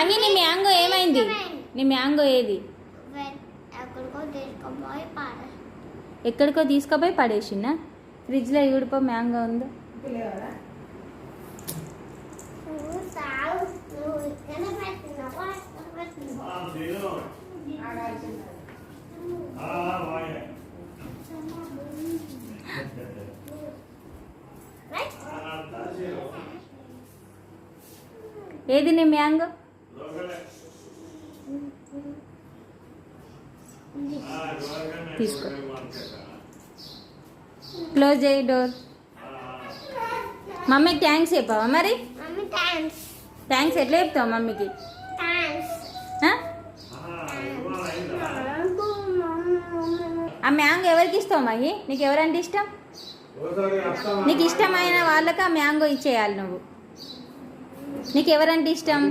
మహి నీ మ్యాంగో ఏమైంది? నీ మ్యాంగో ఏది? ఎక్కడికో తీసుకుపోయి పడేసిందా? ఫ్రిడ్జ్లో ఈడిపో మ్యాంగో ఉందో. ఏది నీ మ్యాంగో? తీసుకో, క్లోజ్ చేయి డోర్. మమ్మీకి థ్యాంక్స్ చెప్పావా మరి? థ్యాంక్స్ ఎట్లా చెప్తావు మమ్మీకి? ఆ మ్యాంగో ఎవరికి ఇస్తావు మహి? నీకు ఎవరంటే ఇష్టం? నీకు ఇష్టమైన వాళ్ళకి ఆ మ్యాంగో ఇచ్చేయాలి నువ్వు. నీకు ఎవరంటే ఇష్టం?